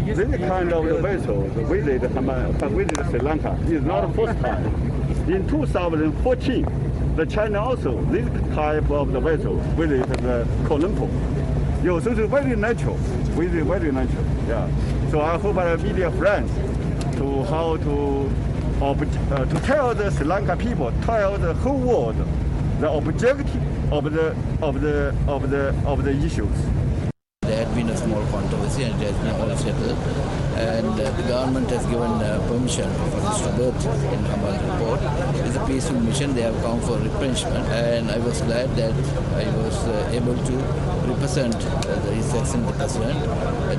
this kind of the vessel visit Sri Lanka is not the first time. In 2014, the China also, this type of the vessel visited the Colombo. Yeah, so it's very natural, very natural. Yeah. So I hope our media friends to how to tell the Sri Lanka people, tell the whole world the objective of the issues. There had been a small controversy and it has been all settled, and the government has given permission for this to berth in Hambantota port. It's a peaceful mission. They have come for replenishment, and I was glad that I was able to represent His Excellency the President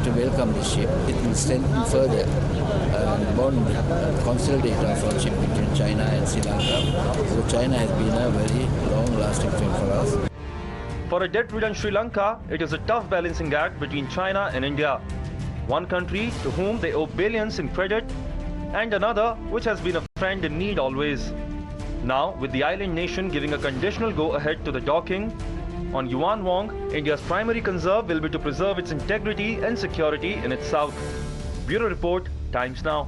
to welcome this ship. It will strengthen further bond and consolidate our friendship between China and Sri Lanka. So China has been a very long-lasting friend for us. For a debt-ridden Sri Lanka, it is a tough balancing act between China and India. One country to whom they owe billions in credit, and another which has been a friend in need always. Now, with the island nation giving a conditional go-ahead to the docking on Yuan Wang, India's primary concern will be to preserve its integrity and security in its south. Bureau Report, Times Now.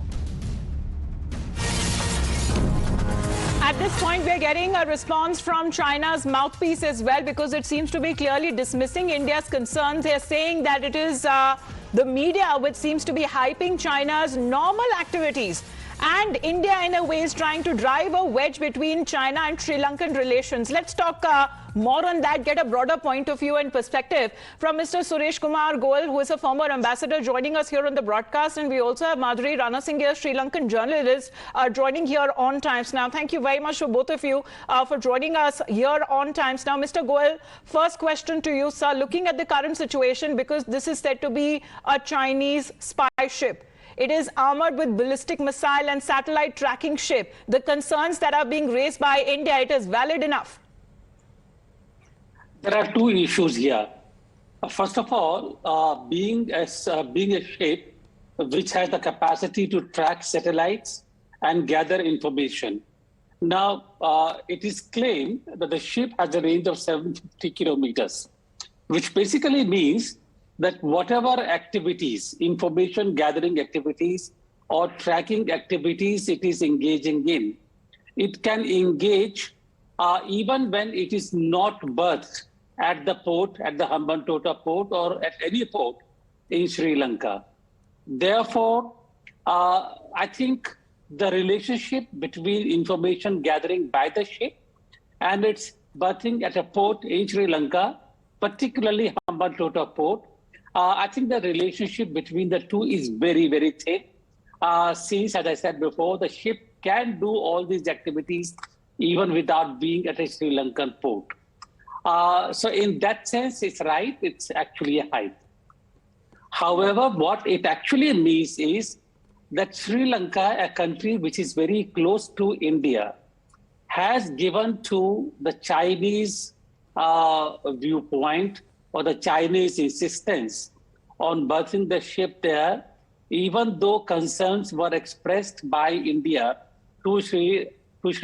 At this point, we are getting a response from China's mouthpiece as well, because it seems to be clearly dismissing India's concerns. They are saying that it is the media which seems to be hyping China's normal activities. And India, in a way, is trying to drive a wedge between China and Sri Lankan relations. Let's talk more on that, get a broader point of view and perspective from Mr. Suresh Kumar Goel, who is a former ambassador, joining us here on the broadcast. And we also have Madhuri Ranasinghe, Sri Lankan journalist, joining here on Times Now. Thank you very much for both of you for joining us here on Times Now. Mr. Goel, first question to you, sir. Looking at the current situation, because this is said to be a Chinese spy ship. It is armored with ballistic missile and satellite tracking ship. The concerns that are being raised by India, it is valid enough? There are two issues here. First of all, being a ship which has the capacity to track satellites and gather information. Now, it is claimed that the ship has a range of 750 kilometers, which basically means that whatever activities, information gathering activities or tracking activities it is engaging in, it can engage even when it is not berthed at the port, at the Hambantota port or at any port in Sri Lanka. Therefore, I think the relationship between information gathering by the ship and its berthing at a port in Sri Lanka, particularly Hambantota port, I think the relationship between the two is very, very thin. Since, as I said before, the ship can do all these activities even without being at a Sri Lankan port. So in that sense, it's right. It's actually a hype. However, what it actually means is that Sri Lanka, a country which is very close to India, has given to the Chinese viewpoint or the Chinese insistence on berthing the ship there, even though concerns were expressed by India to Sri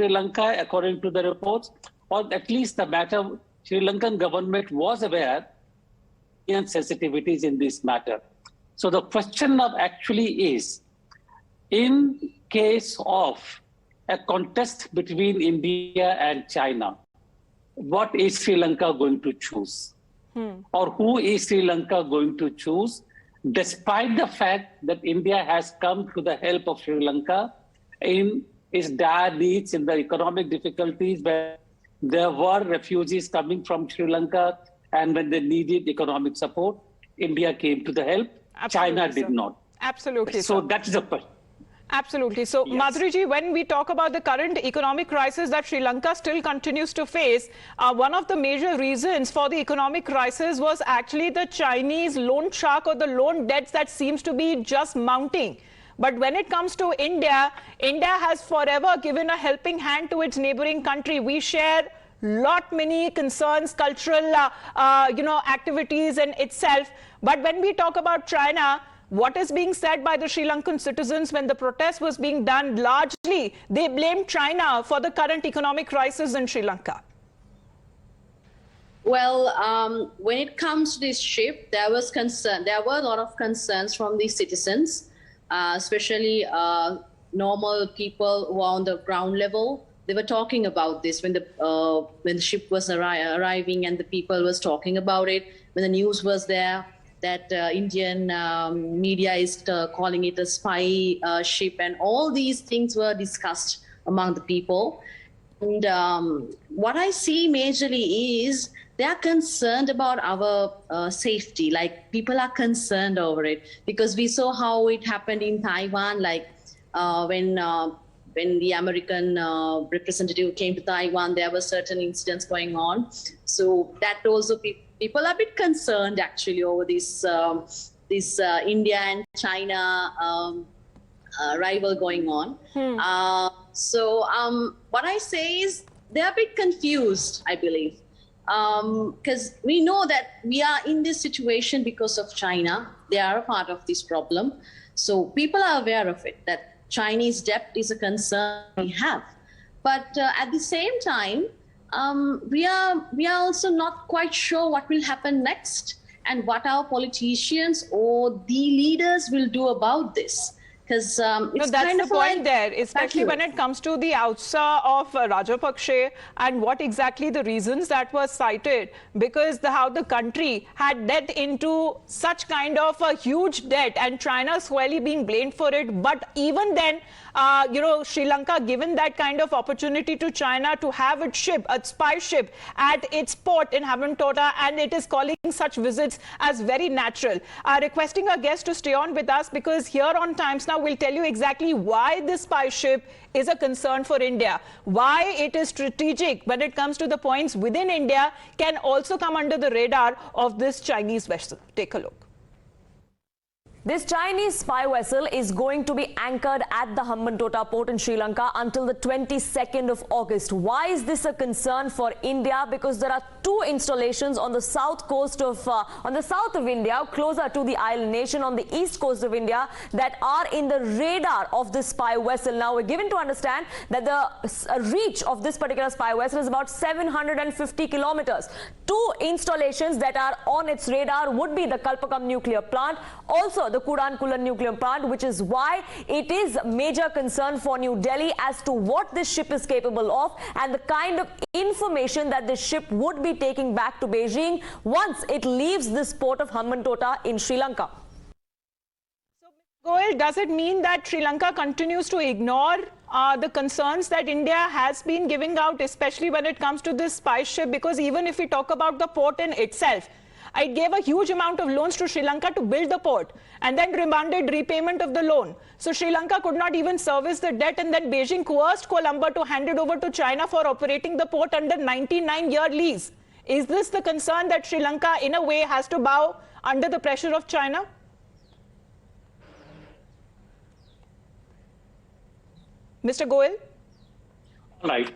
Lanka, according to the reports, or at least the matter, Sri Lankan government was aware and sensitivities in this matter. So the question of actually is, in case of a contest between India and China, what is Sri Lanka going to choose? Or who is Sri Lanka going to choose, despite the fact that India has come to the help of Sri Lanka in its dire needs, in the economic difficulties where there were refugees coming from Sri Lanka, and when they needed economic support, India came to the help. Absolutely, China did not. Absolutely. So that is the question. Absolutely. So, yes. Madhuriji, when we talk about the current economic crisis that Sri Lanka still continues to face, one of the major reasons for the economic crisis was actually the Chinese loan shark or the loan debts that seems to be just mounting. But when it comes to India, India has forever given a helping hand to its neighboring country. We share many concerns, cultural, activities in itself. But when we talk about China, what is being said by the Sri Lankan citizens when the protest was being done, largely they blamed China for the current economic crisis in Sri Lanka. Well, when it comes to this ship, there was concern. There were a lot of concerns from the citizens, especially normal people who are on the ground level. They were talking about this when the ship was arriving, and the people was talking about it. When the news was there that Indian media is calling it a spy ship, and all these things were discussed among the people. And what I see majorly is they are concerned about our safety. Like, people are concerned over it, because we saw how it happened in Taiwan, like when the American representative came to Taiwan, there were certain incidents going on. So that also people are a bit concerned actually over this India and China rival going on. What I say is they're a bit confused, I believe, because we know that we are in this situation because of China. They are a part of this problem. So people are aware of it, that Chinese debt is a concern we have. But at the same time, we are also not quite sure what will happen next and what our politicians or the leaders will do about this. Because it's that's kind the of point like, there, especially when it comes to the outside of Rajapaksa and what exactly the reasons that were cited, because how the country had debt into such kind of a huge debt, and China squarely being blamed for it. But even then, Sri Lanka given that kind of opportunity to China to have its ship, a spy ship at its port in Hambantota, and it is calling such visits as very natural. Requesting our guests to stay on with us, because here on Times Now we'll tell you exactly why this spy ship is a concern for India, why it is strategic when it comes to the points within India can also come under the radar of this Chinese vessel. Take a look. This Chinese spy vessel is going to be anchored at the Hambantota port in Sri Lanka until the 22nd of August. Why is this a concern for India? Because there are two installations on the south coast of, on the south of India, closer to the island nation on the east coast of India, that are in the radar of this spy vessel. Now, we're given to understand that the reach of this particular spy vessel is about 750 kilometers. Two installations that are on its radar would be the Kalpakam nuclear plant, also the Kudankulam nuclear plant, which is why it is major concern for New Delhi as to what this ship is capable of and the kind of information that this ship would be taking back to Beijing once it leaves this port of Hambantota in Sri Lanka. So, Goel, does it mean that Sri Lanka continues to ignore the concerns that India has been giving out, especially when it comes to this spy ship? Because even if we talk about the port in itself, it gave a huge amount of loans to Sri Lanka to build the port and then demanded repayment of the loan. So Sri Lanka could not even service the debt, and then Beijing coerced Colombo to hand it over to China for operating the port under 99-year lease. Is this the concern that Sri Lanka in a way has to bow under the pressure of China? Mr. Goel? Right.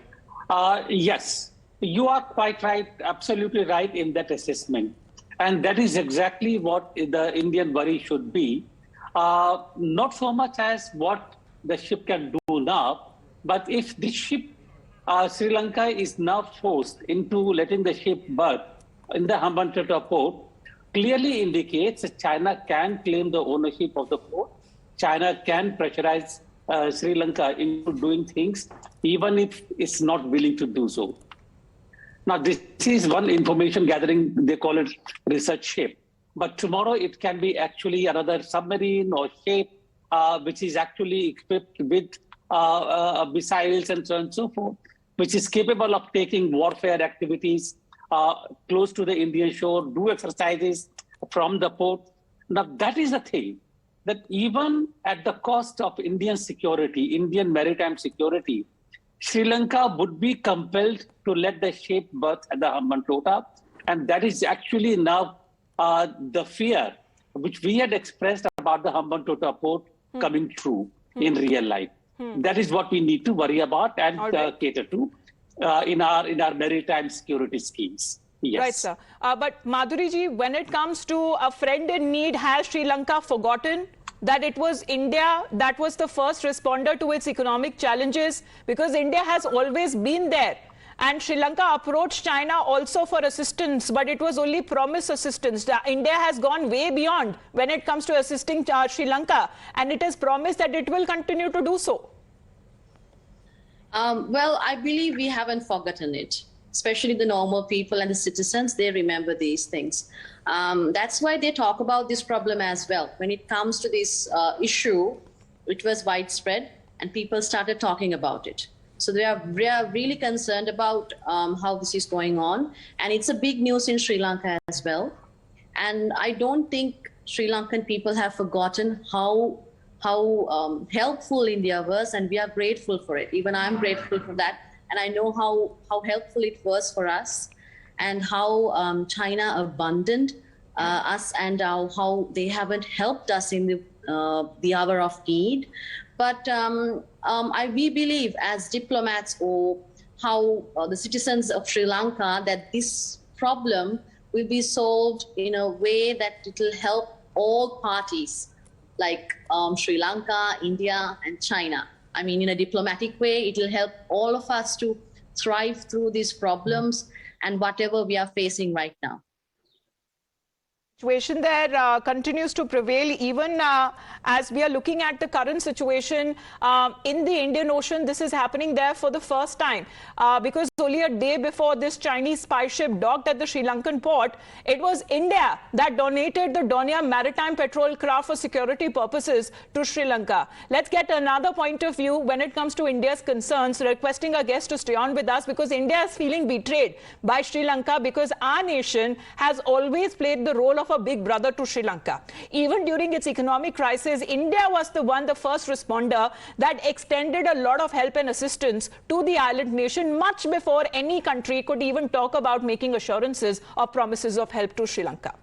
Yes, you are quite right, absolutely right in that assessment. And that is exactly what the Indian worry should be. Not so much as what the ship can do now, but if the ship, Sri Lanka is now forced into letting the ship berth in the Hambantota port, clearly indicates that China can claim the ownership of the port. China can pressurize Sri Lanka into doing things, even if it's not willing to do so. Now, this is one information gathering, they call it research ship. But tomorrow it can be actually another submarine or ship, which is actually equipped with missiles and so on and so forth, which is capable of taking warfare activities close to the Indian shore, do exercises from the port. Now, that is the thing, that even at the cost of Indian security, Indian maritime security, Sri Lanka would be compelled to let the ship berth at the Hambantota. And that is actually now the fear which we had expressed about the Hambantota port coming true in real life. That is what we need to worry about and cater to in our maritime security schemes. Yes. Right, sir. But Madhuri ji, when it comes to a friend in need, has Sri Lanka forgotten that it was India that was the first responder to its economic challenges? Because India has always been there. And Sri Lanka approached China also for assistance, but it was only promise assistance. India has gone way beyond when it comes to assisting Sri Lanka, and it has promised that it will continue to do so. Well, I believe we haven't forgotten it, especially the normal people and the citizens. They remember these things. That's why they talk about this problem as well. When it comes to this issue, it was widespread and people started talking about it. So they are really concerned about how this is going on. And it's a big news in Sri Lanka as well. And I don't think Sri Lankan people have forgotten how helpful India was, and we are grateful for it. Even I'm grateful for that. And I know how helpful it was for us, and how China abandoned us, and how they haven't helped us in the hour of need. But we believe as diplomats, or how the citizens of Sri Lanka, that this problem will be solved in a way that it will help all parties, like Sri Lanka, India, and China. I mean, in a diplomatic way, it will help all of us to thrive through these problems and whatever we are facing right now. Situation there continues to prevail even as we are looking at the current situation in the Indian Ocean. This is happening there for the first time because only a day before this Chinese spy ship docked at the Sri Lankan port, it was India that donated the Donia maritime patrol craft for security purposes to Sri Lanka. Let's get another point of view when it comes to India's concerns, requesting our guest to stay on with us, because India is feeling betrayed by Sri Lanka, because our nation has always played the role of a big brother to Sri Lanka. Even during its economic crisis, India was the first responder that extended a lot of help and assistance to the island nation much before any country could even talk about making assurances or promises of help to Sri Lanka.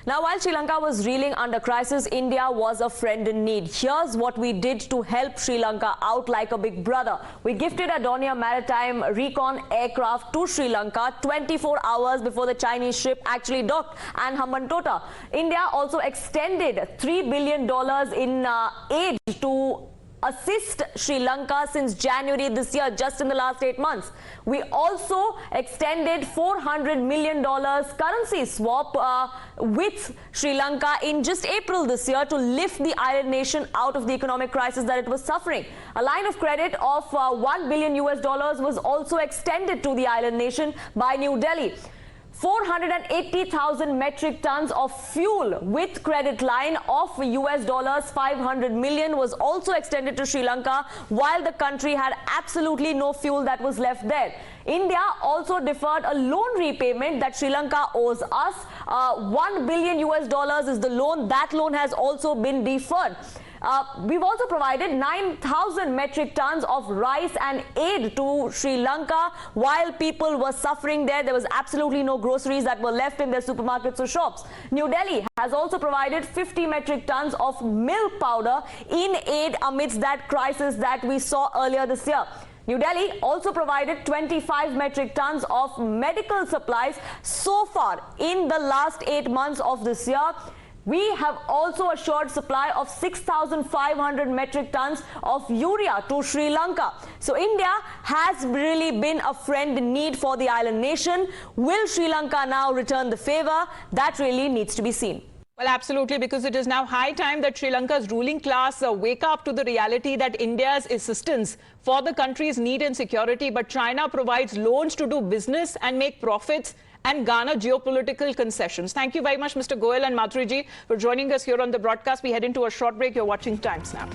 Now, while Sri Lanka was reeling under crisis, India was a friend in need. Here's what we did to help Sri Lanka out like a big brother. We gifted a Donia maritime recon aircraft to Sri Lanka 24 hours before the Chinese ship actually docked and Hambantota. India also extended $3 billion in aid to assist Sri Lanka since January this year, just in the last 8 months. We also extended $400 million currency swap with Sri Lanka in just April this year to lift the island nation out of the economic crisis that it was suffering. A line of credit of $1 billion was also extended to the island nation by New Delhi. 480,000 metric tons of fuel with credit line of $500 million was also extended to Sri Lanka, while the country had absolutely no fuel that was left there. India also deferred a loan repayment that Sri Lanka owes us. $1 billion is the loan. That loan has also been deferred. We've also provided 9,000 metric tons of rice and aid to Sri Lanka while people were suffering there. There was absolutely no groceries that were left in their supermarkets or shops. New Delhi has also provided 50 metric tons of milk powder in aid amidst that crisis that we saw earlier this year. New Delhi also provided 25 metric tons of medical supplies so far in the last 8 months of this year. We have also assured supply of 6,500 metric tons of urea to Sri Lanka. So India has really been a friend in need for the island nation. Will Sri Lanka now return the favor? That really needs to be seen. Well, absolutely, because it is now high time that Sri Lanka's ruling class wake up to the reality that India's assistance for the country's need and security, but China provides loans to do business and make profits and garner geopolitical concessions. Thank you very much, Mr. Goel and Madhuri ji, for joining us here on the broadcast. We head into a short break. You're watching Times Now.